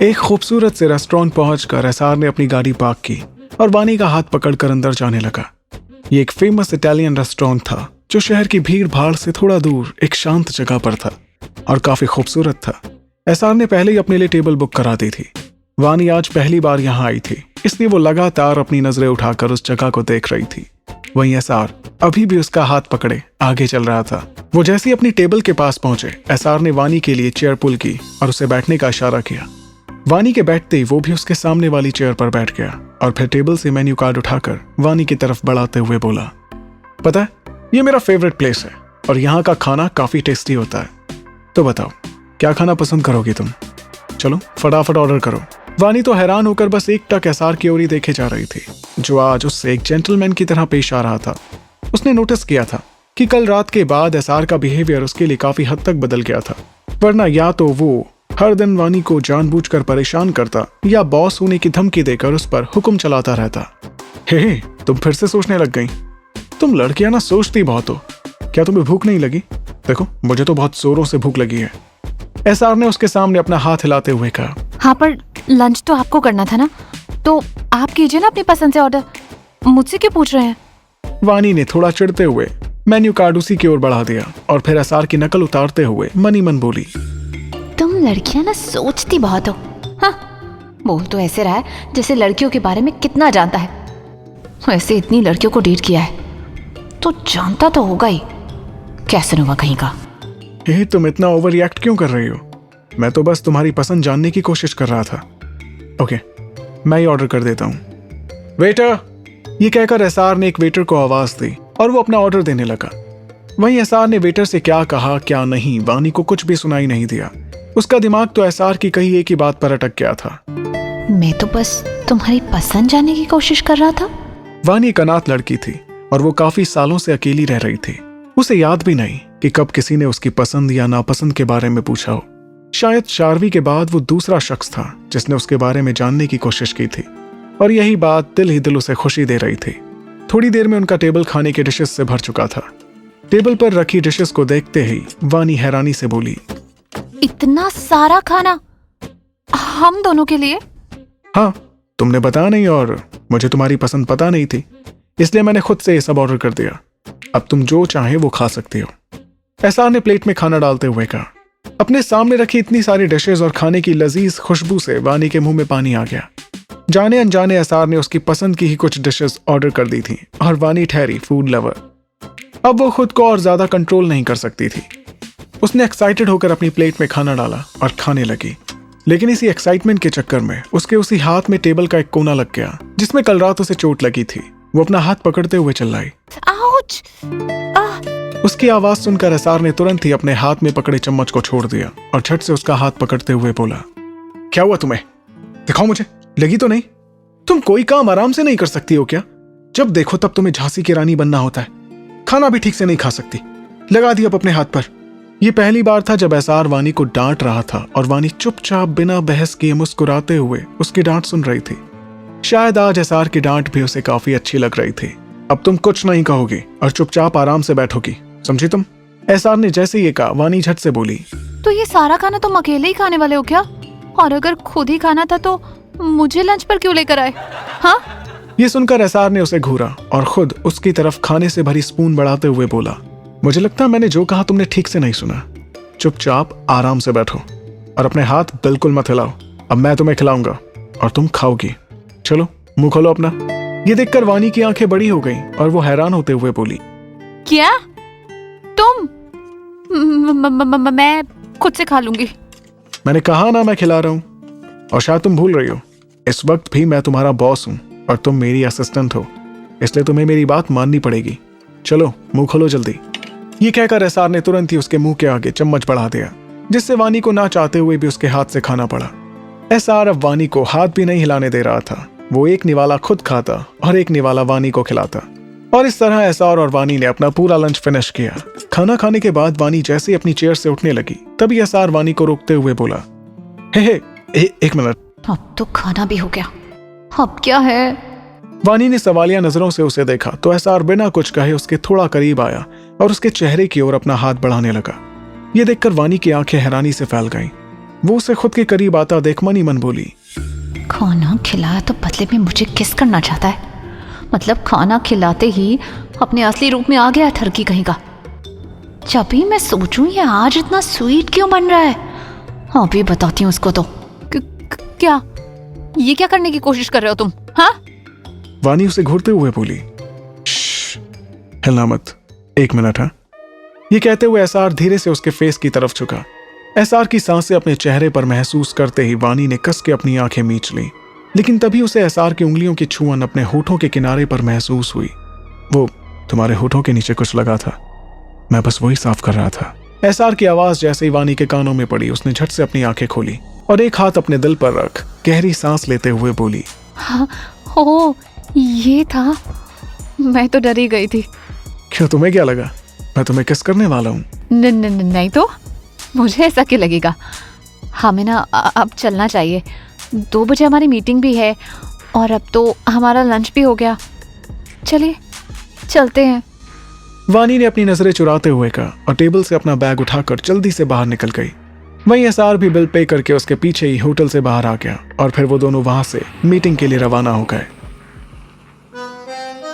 एक खूबसूरत से रेस्टोरेंट पहुंचकर एसआर ने अपनी गाड़ी पार्क की और वानी का हाथ पकड़कर अंदर जाने लगा। ये एक फेमस इटालियन रेस्टोरेंट था जो शहर की भीड़ भाड़ से थोड़ा दूर एक शांत जगह पर था और काफी खूबसूरत था। एसआर ने पहले ही अपने लिए टेबल बुक करा दी थी। वानी आज पहली बार यहाँ आई थी, इसलिए वो लगातार अपनी नजरें उठाकर उस जगह को देख रही थी। वहीं एसआर अभी भी उसका हाथ पकड़े आगे चल रहा था। वो जैसे ही अपनी टेबल के पास पहुंचे, एसआर ने वानी के लिए चेयर पुल की और उसे बैठने का इशारा किया। वानी के बैठते ही वो भी उसके सामने वाली चेयर पर बैठ गया और फिर टेबल से मेन्यू कार्ड उठाकर वानी की तरफ बढ़ाते हुए बोला, पता है, ये मेरा फेवरेट प्लेस है और यहाँ का खाना काफी टेस्टी होता है। तो बताओ, क्या खाना पसंद करोगी तुम? चलो फटाफट ऑर्डर करो। वानी तो हैरान होकर बस एक टक एसआर की ओर ही देखे जा रही थी, जो आज उससे एक जेंटलमैन की तरह पेश आ रहा था। उसने नोटिस किया था कि कल रात के बाद एसआर का बिहेवियर उसके लिए काफी हद तक बदल गया था। वरना या तो वो हर दिन वानी को जानबूझकर परेशान करता या बॉस होने की धमकी देकर उस पर हुक्म चलाता रहता। हे, तुम फिर से सोचने लग गई। तुम लड़कियां ना सोचती बहुत हो। क्या तुम्हें भूख नहीं लगी? देखो, मुझे तो बहुत जोरों से भूख लगी है। एसआर ने उसके सामने अपना हाथ हिलाते हुए कहा। हाँ, पर लंच तो आपको करना था ना, तो आप कीजिए ना अपनी पसंद से ऑर्डर। मुझसे क्यों पूछ रहे हैं? वानी ने थोड़ा चिढ़ते हुए मेन्यू कार्ड उसी की ओर बढ़ा दिया और फिर एसआर की नकल उतारते हुए मनी मन बोली, तुम लड़कियां ना सोचती बहुत हो। हाँ, बोल तो ऐसे रहा है जैसे लड़कियों के बारे में कितना जानता है। वैसे इतनी लड़कियों को डेट किया है तो जानता तो होगा ही। कैसे हुआ कहीं का। हे, तुम इतना ओवर रिएक्ट क्यों कर रही हो? मैं तो बस तुम्हारी पसंद जानने की कोशिश कर रहा था। ओके, मैं ही ऑर्डर कर देता हूँ। वेटर! ये कहकर एसआर ने एक वेटर को आवाज दी और वो अपना ऑर्डर देने लगा। वहीं एसआर ने वेटर से क्या कहा क्या नहीं, वानी को कुछ भी सुनाई नहीं दिया। उसका दिमाग तो एसआर की कही एक ही बात पर अटक गया था। मैं तो बस तुम्हारी पसंद जानने की कोशिश कर रहा था। वानी एक अनाथ लड़की थी और वो काफी सालों से अकेली रह रही थी। उसे याद भी नहीं कि कब किसी ने उसकी पसंद या नापसंद के बारे में पूछा हो। शायद शार्वी के बाद वो दूसरा शख्स था जिसने उसके बारे में जानने की कोशिश की थी और यही बात दिल ही दिल उसे खुशी दे रही थी। थोड़ी देर में उनका टेबल खाने के डिशेस से भर चुका था। टेबल पर रखी डिशेस को देखते ही वानी हैरानी से बोली, इतना सारा खाना हम दोनों के लिए? हाँ, तुमने बताया नहीं और मुझे तुम्हारी पसंद पता नहीं थी, इसलिए मैंने खुद से ये सब ऑर्डर कर दिया। अब तुम जो चाहे वो खा सकती हो। एसआर ने प्लेट में खाना डालते हुए कहा। अपने सामने रखी इतनी सारी डिशेस और खाने की लजीज खुशबू से वानी के मुंह में पानी आ गया। जाने अनजाने एसआर ने उसकी पसंद की ही कुछ डिशेस ऑर्डर कर दी थी और वानी ठहरी फूड लवर। अब वो खुद को और ज्यादा कंट्रोल नहीं कर सकती थी। उसने एक्साइटेड होकर अपनी प्लेट में खाना डाला और खाने लगी, लेकिन इसी एक्साइटमेंट के चक्कर में उसके उसी हाथ में टेबल का एक कोना लग गया जिसमें कल रात उसे चोट लगी थी। वो अपना हाथ पकड़ते हुए चिल्लाई, आउच! उसकी आवाज सुनकर एसआर ने तुरंत ही अपने हाथ में पकड़े चम्मच को छोड़ दिया और झट से उसका हाथ पकड़ते हुए बोला, क्या हुआ तुम्हें? दिखाओ मुझे, लगी तो नहीं? तुम कोई काम आराम से नहीं कर सकती हो क्या? जब देखो तब तुम्हें झांसी की रानी बनना होता है। खाना भी ठीक से नहीं खा सकती। लगा दी अब अपने हाथ पर। यह पहली बार था जब एसआर वानी को डांट रहा था और वानी चुपचाप बिना बहस किए मुस्कुराते हुए उसकी डांट सुन रही थी। शायद आज एसआर की डांट भी उसे काफी अच्छी लग रही थी। अब तुम कुछ नहीं कहोगी और चुपचाप आराम से बैठोगी, समझी तुम? एसआर ने जैसे ये कहा, वानी झट से बोली, तो ये सारा खाना तुम अकेले ही खाने वाले हो क्या? और अगर खुद ही खाना था तो मुझे लंच पर क्यों लेकर आए? हाँ? ये सुनकर एसआर ने उसे घूरा और खुद उसकी तरफ खाने से भरी स्पून बढ़ाते हुए बोला, मुझे लगता है मैंने जो कहा तुमने ठीक से नहीं सुना। चुपचाप आराम से बैठो और अपने हाथ बिल्कुल मत हिलाओ। अब मैं तुम्हें खिलाऊंगा और तुम खाओगी। चलो मुंह खोलो अपना। ये देखकर वानी की आंखें बड़ी हो गईं और वो हैरान होते हुए बोली, क्या तुम? मैं खुद से खा लूंगी। मैंने कहा ना मैं खिला रहा हूं। और शायद तुम भूल रही हो, इस वक्त भी मैं तुम्हारा बॉस हूं और तुम मेरी असिस्टेंट हो, इसलिए तुम्हें मेरी बात माननी पड़ेगी। चलो मुंह खोलो जल्दी। ये कहकर एसआर ने तुरंत ही उसके मुंह के आगे चम्मच बढ़ा दिया, जिससे वानी को ना चाहते हुए भी उसके हाथ से खाना पड़ा। एसआर अब वानी को हाथ भी नहीं हिलाने दे रहा था। वो एक निवाला खुद खाता और एक निवाला वानी को खिलाता और इस तरह एसआर और वानी ने अपना पूरा लंच फिनिश किया। खाना खाने के बाद वानी जैसे ही अपनी चेयर से उठने लगी, तभी एसआर वानी को रोकते हुए बोला, हे एक मिनट। अब तो खाना भी हो गया, अब क्या है? वानी ने सवालिया नजरों से उसे देखा तो एसआर बिना कुछ कहे उसके थोड़ा करीब आया और उसके चेहरे की ओर अपना हाथ बढ़ाने लगा। ये देखकर वानी की आंखें हैरानी से फैल गईं। वो उसे खुद के करीब आता देख मन ही मन बोली, खाना खिलाया तो बदले में मुझे किस करना चाहता है। मतलब खाना खिलाते ही अपने असली रूप में आ गया ठरकी कहीं का। जब भी मैं सोचूं ये आज इतना स्वीट क्यों बन रहा है, अभी बताती हूँ उसको तो। क्या ये क्या करने की कोशिश कर रहे हो तुम? हाँ, वानी उसे घूरते हुए बोली, "श्श, हिलना मत, 1 मिनट। हाँ। ये कहते हुए एसआर धीरे से उसके फेस की तरफ झुका। एसआर की सांसें अपने चेहरे पर महसूस करते ही वानी ने कस के अपनी आंखें मींच ली, लेकिन तभी उसे एसआर की उंगलियों की छुअन अपने होठों के किनारे पर महसूस हुई। वो तुम्हारे होठों के नीचे कुछ लगा था, मैं बस वही साफ कर रहा था। एसआर की आवाज जैसे ही वानी के कानों में पड़ी, उसने झट से अपनी आंखें खोली और एक हाथ अपने दिल पर रख गहरी सांस लेते हुए बोली, हाँ, ओ ये था, मैं तो डरी गई थी। क्यों, तुम्हें क्या लगा मैं तुम्हें किस करने वाला हूँ? नहीं तो मुझे ऐसा क्यों लगेगा। हमें ना अब चलना चाहिए, 2 बजे हमारी मीटिंग भी है और अब तो हमारा लंच भी हो गया। चलिए चलते हैं। वानी ने अपनी नजरें चुराते हुए कहा और टेबल से अपना बैग उठाकर जल्दी से बाहर निकल गई। वहीं एसआर भी बिल पे करके उसके पीछे ही होटल से बाहर आ गया और फिर वो दोनों वहां से मीटिंग के लिए रवाना हो गए।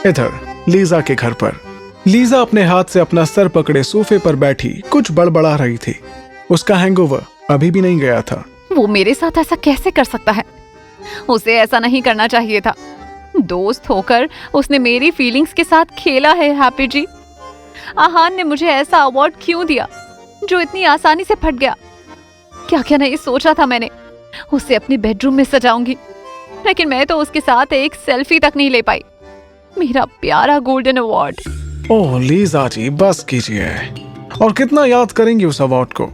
इधर लीजा के घर पर लीजा अपने हाथ से अपना सर पकड़े सोफे पर बैठी कुछ बड़बड़ा रही थी। उसका हैंगओवर अभी भी नहीं गया था। वो मेरे साथ ऐसा कैसे कर सकता है? उसे ऐसा नहीं करना चाहिए था। दोस्त होकर उसने मेरी फीलिंग्स के साथ खेला है। हैप्पी जी, आहान ने मुझे ऐसा अवार्ड क्यों दिया जो इतनी आसानी से फट गया? क्या क्या नहीं सोचा था मैंने, उसे अपने बेडरूम में सजाऊंगी, लेकिन मैं तो उसके साथ एक सेल्फी तक नहीं ले पाई। मेरा प्यारा गोल्डन अवार्ड। ओह लीजा जी, बस कीजिए। और कितना याद करेंगी उस अवार्ड को?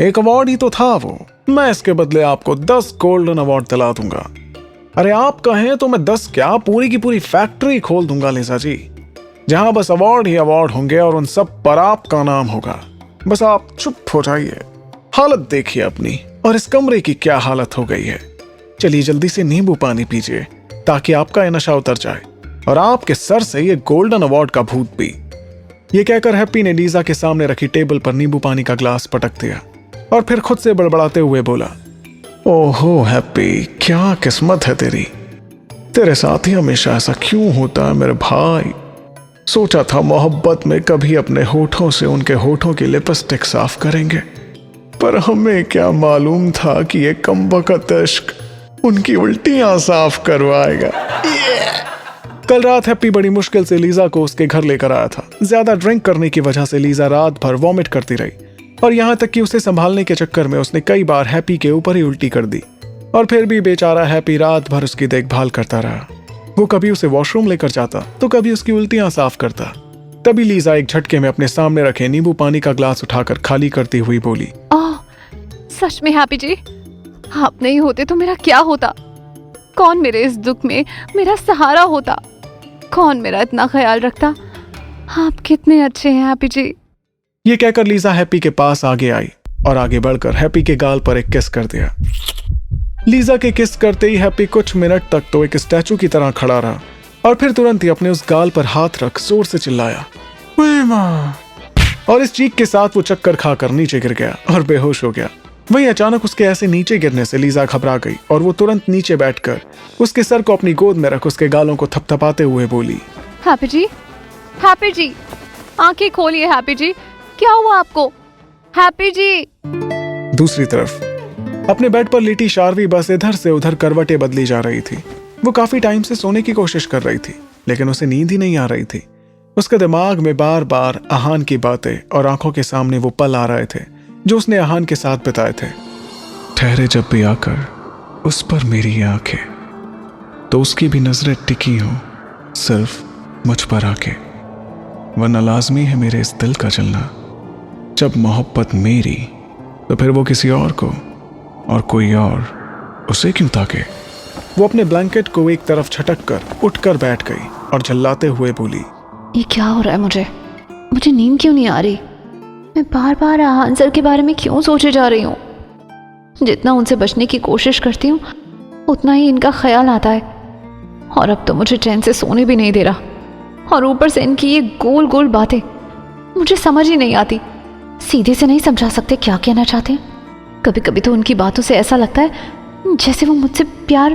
एक अवार्ड ही तो था वो। मैं इसके बदले आपको 10 गोल्डन अवार्ड दिला दूंगा। अरे आप कहें तो मैं 10 क्या, पूरी की पूरी फैक्ट्री खोल दूंगा लीजा जी, जहां बस अवार्ड ही अवार्ड होंगे और उन सब पर आपका नाम होगा। बस आप चुप हो जाइए। हालत देखिए अपनी, और इस कमरे की क्या हालत हो गई है। चलिए जल्दी से नींबू पानी पीजिए ताकि आपका ये नशा उतर जाए और आपके सर से ये गोल्डन अवार्ड का भूत भी। ये कहकर हैप्पी ने लीजा के सामने रखी टेबल पर नींबू पानी का ग्लास पटक दिया और फिर खुद से बड़बड़ाते हुए बोला, ओहो हैप्पी, क्या किस्मत है तेरी, तेरे साथ ही हमेशा ऐसा क्यों होता है मेरे भाई। सोचा था मोहब्बत में कभी अपने होठों से उनके होठों की लिपस्टिक साफ करेंगे, पर हमें क्या मालूम था कि ये कमबख्त इश्क उनकी उल्टियां साफ करवाएगा। कल रात हैप्पी बड़ी मुश्किल से लीजा को उसके घर लेकर आया था। ज्यादा ड्रिंक करने की वजह से लीजा रात भर वॉमिट करती रही और यहाँ तक कि उसे संभालने के चक्कर में उसने कई बार हैप्पी के ऊपर ही उल्टी कर दी। और फिर भी बेचारा हैप्पी रात भर उसकी देखभाल करता रहा। वो कभी उसे वॉशरूम लेकर जाता तो कभी उसकी उल्टियां साफ करता। तभी लीजा एक झटके में अपने सामने रखे नींबू पानी का ग्लास उठाकर खाली करती हुई बोली, सच में हैप्पी जी, आप नहीं होते तो मेरा क्या होता? कौन मेरे इस दुख में मेरा सहारा होता? कौन मेरा इतना ख्याल रखता? आप कितने अच्छे हैं हैप्पी जी। ये कहकर लीजा हैप्पी के पास आगे आई और आगे बढ़कर हैप्पी के गाल पर एक किस कर दिया। लीजा के किस करते ही हैप्पी कुछ मिनट तक तो एक स्टैचू की तरह खड़ा रहा और फिर तुरंत ही अपने उस गाल पर हाथ रख जोर से चिल्लाया, ओए मां! और इस चीख के साथ वो चक्कर खाकर नीचे गिर गया और बेहोश हो गया। वहीं अचानक उसके ऐसे नीचे गिरने से लीजा घबरा गई और वो तुरंत नीचे बैठकर उसके सर को अपनी गोद में रख उसके गालों को थपथपाते हुए बोली, हैप्पी जी, आंखें खोलिए हैप्पी जी, क्या हुआ आपको? हैप्पी जी। दूसरी तरफ अपने बेड पर लेटी शार्वी बस इधर से उधर करवटें बदली जा रही थी। वो काफी टाइम से सोने की कोशिश कर रही थी, लेकिन उसे नींद ही नहीं आ रही थी। उसके दिमाग में बार बार आहान की बातें और आंखों के सामने वो पल आ रहे थे जो उसने आहान के साथ बिताए थे। ठहरे जब भी आकर उस पर मेरी आंखें, तो उसकी भी नजरें टिकी हों सिर्फ मुझ पर आके, वरना लाजमी है मेरे इस दिल का चलना। जब मोहब्बत मेरी तो फिर वो किसी और को, और कोई और उसे क्यों ताके। वो अपने ब्लैंकेट को एक तरफ झटक कर उठकर बैठ गई और झल्लाते हुए बोली, ये क्या हो रहा है? मुझे नींद क्यों नहीं आ रही? मैं बार बार आहान सर के बारे में क्यों सोचे जा रही हूँ? जितना उनसे बचने की कोशिश करती हूँ उतना ही इनका ख्याल आता है और अब तो मुझे चैन से सोने भी नहीं दे रहा। और ऊपर से इनकी ये गोल गोल बातें मुझे समझ ही नहीं आती। सीधे से नहीं समझा सकते क्या कहना चाहते हैं? कभी कभी तो उनकी बातों से ऐसा लगता है जैसे वो मुझसे प्यार।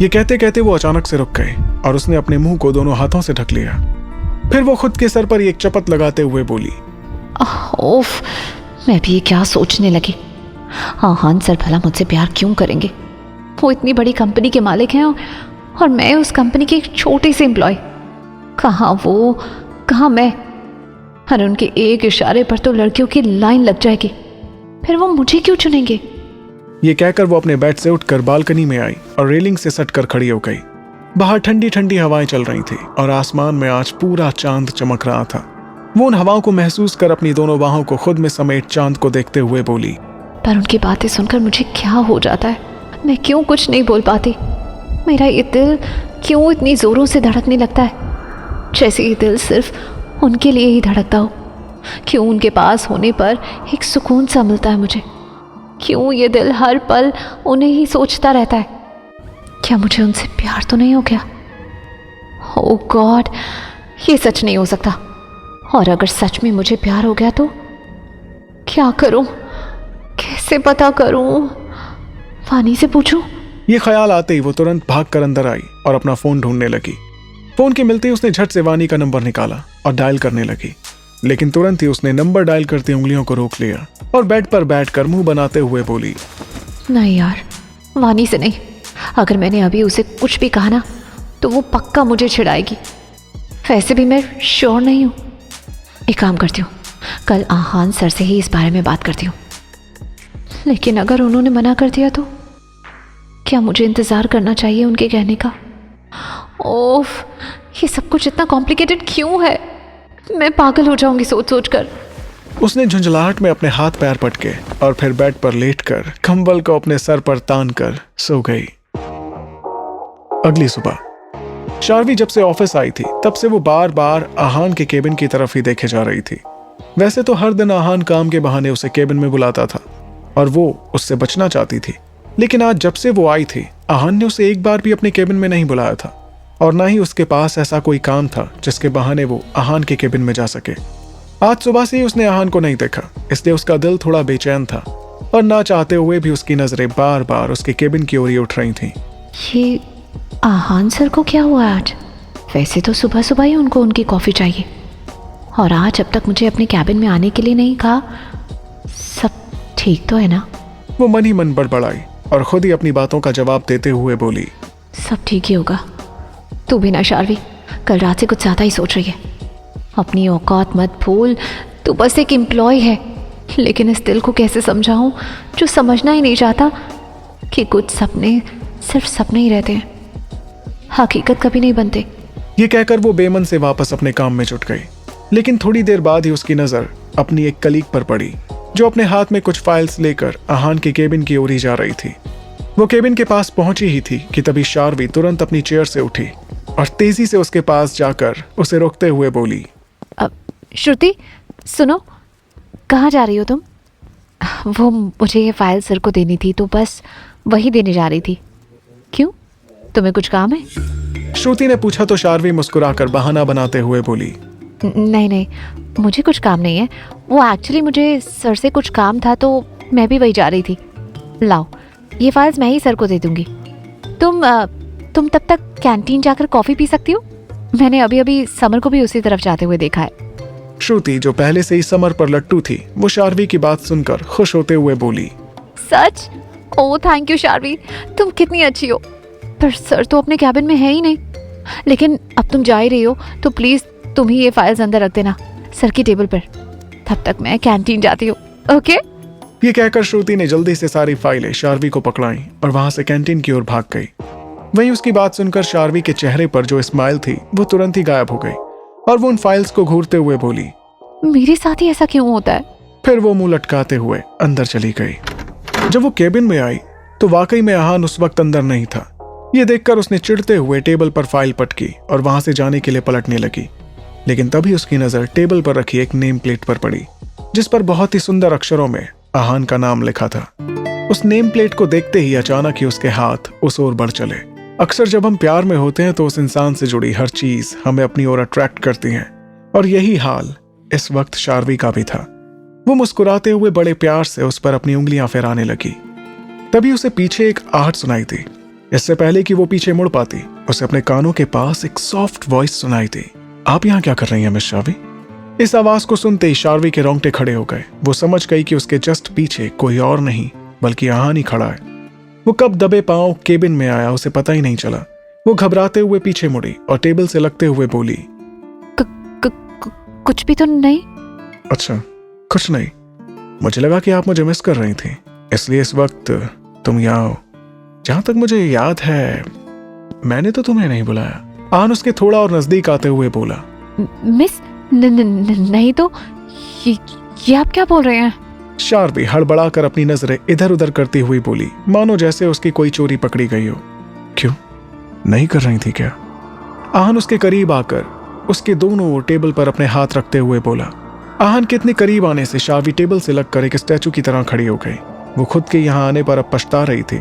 ये कहते कहते वो अचानक से रुक गई और उसने अपने मुंह को दोनों हाथों से ढक लिया। फिर वो खुद के सर पर एक चपत लगाते हुए बोली, ओफ, मैं भी ये क्या सोचने लगी। आहान सर भला मुझसे प्यार क्यों करेंगे? वो इतनी बड़ी कंपनी के मालिक हैं और मैं उस कंपनी की एक छोटी सी एम्प्लॉय। कहाँ वो, कहाँ मैं। और उनके एक इशारे पर तो लड़कियों की लाइन लग जाएगी। फिर वो मुझे क्यों चुनेंगे? ये कहकर वो अपने बेड से उठकर बालकनी में आई और रेलिंग से सटकर खड़ी हो गई। बाहर ठंडी ठंडी हवाएं चल रही थी और आसमान में आज पूरा चांद चमक रहा था। वो उन हवाओं को महसूस कर अपनी दोनों बाहों को खुद में समेट चांद को देखते हुए बोली, पर उनकी बातें सुनकर मुझे क्या हो जाता है? मैं क्यों कुछ नहीं बोल पाती? मेरा ये दिल क्यों इतनी जोरों से धड़कने लगता है, जैसे ये दिल सिर्फ उनके लिए ही धड़कता हो? क्यों उनके पास होने पर एक सुकून सा मिलता है मुझे? क्यों ये दिल हर पल उन्हें ही सोचता रहता है? क्या मुझे उनसे प्यार तो नहीं हो गया? ओह गॉड, ये सच नहीं हो सकता। और अगर सच में मुझे प्यार हो गया तो क्या करूं? कैसे पता करूं? वानी से पूछूं? ये ख्याल आते ही वो तुरंत भागकर अंदर आई और अपना फोन ढूंढने लगी। फोन के मिलते ही उसने झट से वानी का नंबर निकाला और डायल करने लगी, लेकिन तुरंत ही उसने नंबर डायल करते उंगलियों को रोक लिया और बेड पर बैठकर मुंह बनाते हुए बोली, नहीं यार, वानी से नहीं। अगर मैंने अभी उसे कुछ भी कहा ना तो वो पक्का मुझे छिड़ाएगी। वैसे भी मैं श्योर नहीं हूँ। एक काम करती हूँ, कल आहान सर से ही इस बारे में बात करती हूँ। लेकिन अगर उन्होंने मना कर दिया तो क्या मुझे इंतज़ार करना चाहिए उनके कहने का? ओफ, ये सब कुछ इतना कॉम्प्लिकेटेड क्यों है? मैं पागल हो जाऊंगी सोच सोच कर। उसने झुंझलाहट में अपने हाथ पैर पटके और फिर बेड पर लेटकर कंबल को अपने सर पर तान कर सो गई। अगली सुबह शार्वी जब से ऑफिस आई थी तब से वो बार बार आहान के केबिन की तरफ ही देखे जा रही थी। वैसे तो हर दिन आहान काम के बहाने उसे केबिन में बुलाता था और वो उससे बचना चाहती थी, लेकिन आज जब से वो आई थी आहान ने उसे एक बार भी अपने केबिन में नहीं बुलाया था और ना ही उसके पास ऐसा कोई काम था जिसके बहाने वो आहान के केबिन में जा सके। आज सुबह से ही उसने आहान को नहीं देखा, इसलिए उसका दिल थोड़ा बेचैन था और ना चाहते हुए भी उसकी नजरें बार बार उसके केबिन की ओर ही उठ रही थीं। ये आहान सर को क्या हुआ आज? वैसे तो सुबह सुबह ही उनको उनकी कॉफ़ी चाहिए और आज अब तक मुझे अपने कैबिन में आने के लिए नहीं कहा। सब ठीक तो है ना? वो मन ही मन बड़बड़ाई और खुद ही अपनी बातों का जवाब देते हुए बोली, सब ठीक ही होगा। तू भी ना शार्वी, कल रात से कुछ ज़्यादा ही सोच रही है। अपनी औकात मत भूल, तू बस एक एम्प्लॉय है। लेकिन इस दिल को कैसे समझाऊं जो समझना ही नहीं चाहता कि कुछ सपने सिर्फ सपने ही रहते हैं, हकीकत कभी नहीं बनते। ये कहकर वो बेमन से वापस अपने काम में जुट गई, लेकिन थोड़ी देर बाद ही उसकी नजर अपनी एक कलीग पर पड़ी जो अपने हाथ में कुछ फाइल्स लेकर आहान के केबिन की ओर ही जा रही थी। वो केबिन के पास पहुंची ही थी कि तभी शार्वी तुरंत अपनी चेयर से उठी और तेजी से उसके पास जाकर उसे रोकते हुए बोली, श्रुति सुनो, कहाँ जा रही हो तुम? वो मुझे ये फाइल सर को देनी थी तो बस वही देने जा रही थी। क्यों, तुम्हें कुछ काम है? श्रुति ने पूछा तो शार्वी मुस्कुराकर बहाना बनाते हुए बोली, नहीं नहीं, मुझे कुछ काम नहीं है। वो एक्चुअली मुझे सर से कुछ काम था तो मैं भी वही जा रही थी। लाओ, ये फाइल्स मैं ही सर को दे दूंगी। तुम तब तक कैंटीन जाकर कॉफ़ी पी सकती हो। मैंने अभी अभी समर को भी उसी तरफ जाते हुए देखा है। श्रुति जो पहले से ही समर पर लट्टू थी, वो शार्वी की बात सुनकर खुश होते हुए बोली, सच? ओह थैंक यू शार्वी, तुम कितनी अच्छी हो। पर सर तो अपने कैबिन में है ही नहीं। लेकिन अब तुम जा ही रही हो तो प्लीज तुम ही ये फाइल्स अंदर रख देना सर की टेबल पर। तब तक मैं कैंटीन जाती हूँ, ओके? ये कहकर श्रुति ने जल्दी से सारी फाइलें शार्वी को पकड़ाई और वहां से कैंटीन की ओर भाग गई। वहीं उसकी बात सुनकर शार्वी के चेहरे पर जो स्माइल थी वो तुरंत ही गायब हो गई और वो उन फाइल्स को घूरते हुए बोली, मेरे साथ ही ऐसा क्यों होता है? फिर वो मुंह लटकाते हुए अंदर चली गई। जब वो केबिन में आई तो वाकई में आहान उस वक्त अंदर नहीं था। ये देखकर उसने चिढ़ते हुए टेबल पर फाइल पटकी और वहां से जाने के लिए पलटने लगी, लेकिन तभी उसकी नजर टेबल पर रखी एक नेम प्लेट पर पड़ी जिस पर बहुत ही सुंदर अक्षरों में आहान का नाम लिखा था। उस नेम प्लेट को देखते ही अचानक ही उसके हाथ उस ओर बढ़ चले। अक्सर जब हम प्यार में होते हैं तो उस इंसान से जुड़ी हर चीज हमें अपनी ओर अट्रैक्ट करती है और यही हाल इस वक्त शार्वी का भी था। वो मुस्कुराते हुए बड़े प्यार से उस पर अपनी उंगलियां फेराने लगी। तभी उसे पीछे एक आहट सुनाई दी। इससे पहले कि वो पीछे मुड़ पाती, उसे अपने कानों के पास एक सॉफ्ट वॉइस सुनाई दी। आप यहाँ क्या कर रही हैं मिस शार्वी? इस आवाज को सुनते ही शार्वी के रोंगटे खड़े हो गए। वो समझ गई कि उसके जस्ट पीछे कोई और नहीं बल्कि आहान ही खड़ा है। वो कब दबे पांव केबिन में आया उसे पता ही नहीं चला। वो घबराते हुए पीछे मुड़ी और टेबल से लगते हुए बोली, कुछ भी तो नहीं। अच्छा, कुछ नहीं। मुझे लगा कि आप मुझे मिस कर रही थी, इसलिए इस वक्त तुम यहाँ हो। जहां तक मुझे याद है मैंने तो तुम्हें नहीं बुलाया। आहान उसके थोड़ा और नजदीक आते हुए बोला, मिस नहीं तो ये आप क्या बोल रहे हैं? शार्वी हड़बड़ाकर अपनी नजरें इधर उधर करती हुई बोली, मानो जैसे उसकी कोई चोरी पकड़ी गई हो। क्यों, नहीं कर रही थी क्या? आहान उसके करीब आकर उसके दोनों ओर टेबल पर अपने हाथ रखते हुए बोला। आहान के इतने करीब आने से शार्वी टेबल से लगकर एक स्टैचू की तरह खड़ी हो गई। वो खुद के यहाँ आने पर अब पछता रही थी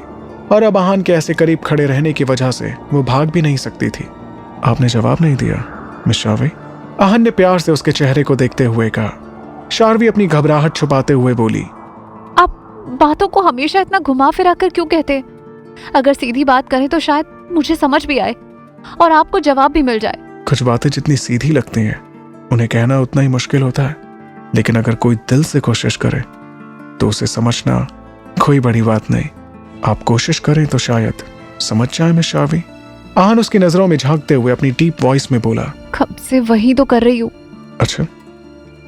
और अब आहान के ऐसे करीब खड़े रहने की वजह से वो भाग भी नहीं सकती थी। आपने जवाब नहीं दिया मिस शार्वी? आहान ने प्यार से उसके चेहरे को देखते हुए कहा। शार्वी अपनी घबराहट छुपाते हुए बोली, आप बातों को हमेशा इतना घुमा फिरा कर क्यों कहते? अगर सीधी बात करें तो शायद मुझे समझ भी आए और आपको जवाब भी मिल जाए। कुछ बातें जितनी सीधी लगती हैं उन्हें कहना उतना ही मुश्किल होता है, लेकिन अगर कोई दिल से कोशिश करे तो उसे समझना कोई बड़ी बात नहीं। आप कोशिश करें तो शायद समझ जाए मिस शार्वी। आहान उसकी नजरों में झांकते हुए अपनी डीप वॉइस में बोला, कब से वही तो कर रही हूँ। अच्छा,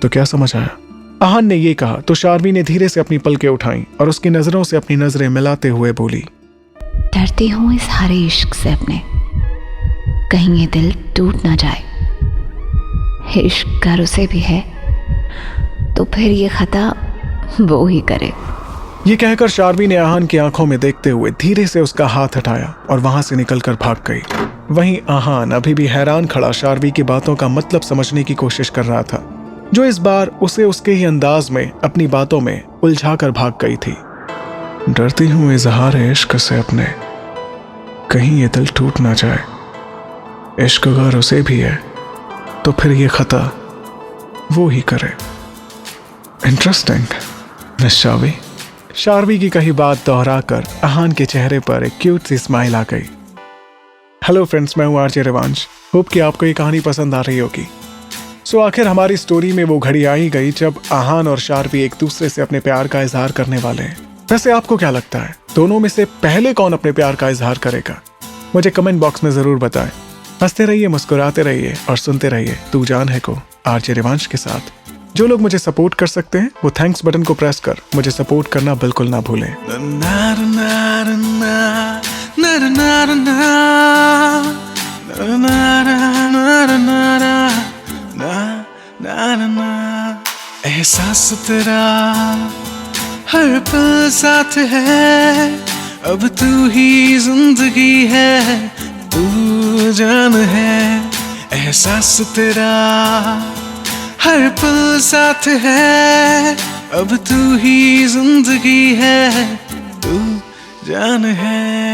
तो क्या समझ आया? आहान ने ये कहा तो शार्वी ने धीरे से अपनी पलकें उठाई और उसकी नजरों से अपनी नजरें मिलाते हुए बोली, डरती हूँ इस सारे इश्क से अपने, कहीं ये दिल टूट ना जाए। इश्क कर उसे भी है तो फिर ये खता वो ही करे। ये कहकर शार्वी ने आहान की आंखों में देखते हुए धीरे से उसका हाथ हटाया और वहां से निकलकर भाग गई। वहीं आहान अभी भी हैरान खड़ा शार्वी की बातों का मतलब समझने की कोशिश कर रहा था, जो इस बार उसे उसके ही अंदाज में अपनी बातों में उलझा कर भाग गई थी। डरती हूं इजहार इश्क से अपने, कहीं ये दिल टूट ना जाए। इश्क अगर उसे भी है तो फिर ये खता वो ही करे। Interesting miss Sharvi. शार्वी की कही बात दोहराकर आहान के चेहरे पर एक क्यूट सी स्माइल आ गई। हेलो फ्रेंड्स, मैं हूं आरजे रिवांश। होप कि आपको ये कहानी पसंद आ रही होगी। सो आखिर हमारी स्टोरी में वो घड़ी आ ही गई जब आहान और शार्वी एक दूसरे से अपने प्यार का इजहार करने वाले हैं। वैसे आपको क्या लगता है, दोनों में से पहले कौन अपने प्यार का इजहार करेगा? मुझे कमेंट बॉक्स में जरूर बताएं। हंसते रहिए, मुस्कुराते रहिए और सुनते रहिए तू जान है को आरजे रिवांश के साथ। जो लोग मुझे सपोर्ट कर सकते हैं वो थैंक्स बटन को प्रेस कर मुझे सपोर्ट करना बिल्कुल ना भूलें। एहसास तेरा हर पल साथ है, अब तू ही जिंदगी है, तू जान है। एहसास तेरा हर पल साथ है, अब तू ही जिंदगी है, तू जान है।